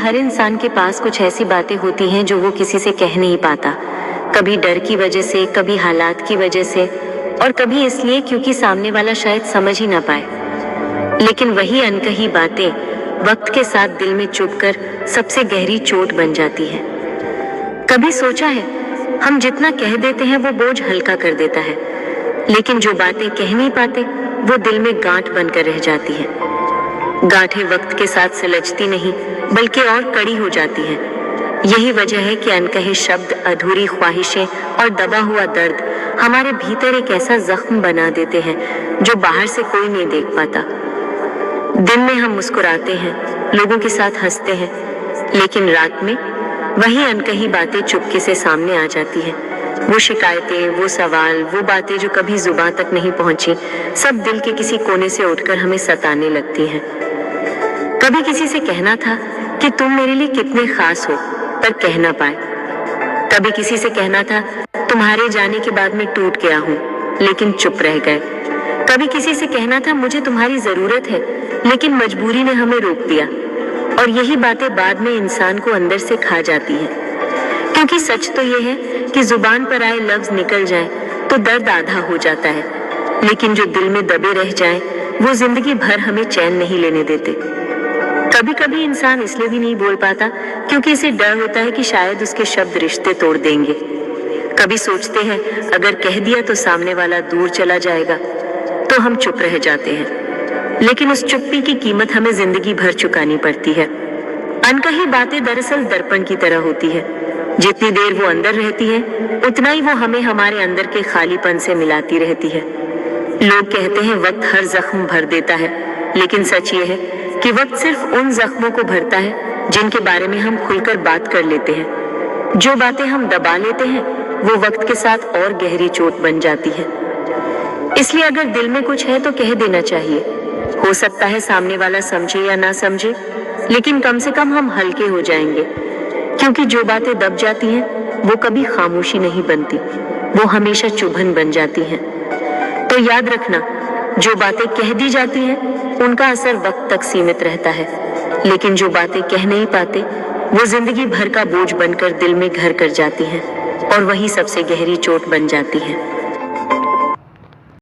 हर इंसान के पास कुछ ऐसी बातें होती हैं जो वो किसी से कह नहीं पाता, कभी डर की वजह से, कभी हालात की वजह से, और कभी इसलिए क्योंकि सामने वाला शायद समझ ही ना पाए। लेकिन वही अनकही बातें वक्त के साथ दिल में चुभकर सबसे गहरी चोट बन जाती है। कभी सोचा है, हम जितना कह देते हैं वो बोझ हल्का कर देता है, लेकिन जो बातें कह नहीं पाते वो दिल में गांठ बनकर रह जाती है। गांठें वक्त के साथ सुलझती नहीं बल्कि और कड़ी हो जाती हैं। यही वजह है कि अनकहे शब्द, अधूरी ख्वाहिशें और दबा हुआ दर्द हमारे भीतर एक ऐसा जख्म बना देते हैं जो बाहर से कोई नहीं देख पाता। दिन में हम मुस्कुराते हैं, लोगों के साथ हंसते हैं, लेकिन रात में वही अनकही बातें चुपके से सामने आ जाती हैं। वो शिकायतें, वो सवाल, वो बातें जो कभी जुबान तक नहीं पहुंची, सब दिल के किसी कोने से उठकर हमें सताने लगती हैं। कभी किसी से कहना था कि तुम मेरे लिए कितने खास हो, पर कह ना पाए। कभी किसी से कहना था तुम्हारे जाने के बाद मैं टूट गया हूँ, लेकिन चुप रह गए। कभी किसी से कहना था मुझे तुम्हारी जरूरत है, लेकिन मजबूरी ने हमें रोक दिया। और यही बातें बाद में इंसान को अंदर से खा जाती हैं, क्योंकि सच तो ये है कि जुबान पर आए लफ्ज निकल जाए तो दर्द आधा हो जाता है, लेकिन जो दिल में दबे रह जाए वो जिंदगी भर हमें चैन नहीं लेने देते। कभी कभी इंसान इसलिए भी नहीं बोल पाता क्योंकि इसे डर होता है कि शायद उसके शब्द रिश्ते तोड़ देंगे। कभी सोचते हैं अगर कह दिया तो सामने वाला दूर चला जाएगा, तो हम चुप रह जाते हैं, लेकिन उस चुप्पी की कीमत हमें जिंदगी भर चुकानी पड़ती है। अनकही बातें दरअसल दर्पण की तरह होती है, जितनी देर वो अंदर रहती है उतना ही वो हमें हमारे अंदर के खालीपन से मिलाती रहती है। लोग कहते हैं वक्त हर जख्म भर देता है, लेकिन सच ये है कि वक्त सिर्फ उन जख्मों को भरता है जिनके बारे में हम खुलकर बात कर लेते हैं। जो बातें हम दबा लेते हैं वो वक्त के साथ और गहरी चोट बन जाती है। इसलिए अगर दिल में कुछ है तो कह देना चाहिए। हो सकता है सामने वाला समझे या ना समझे, लेकिन कम से कम हम हल्के हो जाएंगे, क्योंकि जो बातें दब जाती हैं वो कभी खामोशी नहीं बनती, वो हमेशा चुभन बन जाती हैं। तो याद रखना, जो बातें कह दी जाती हैं उनका असर वक्त तक सीमित रहता है, लेकिन जो बातें कह नहीं पाते वो जिंदगी भर का बोझ बनकर दिल में घर कर जाती हैं, और वही सबसे गहरी चोट बन जाती है।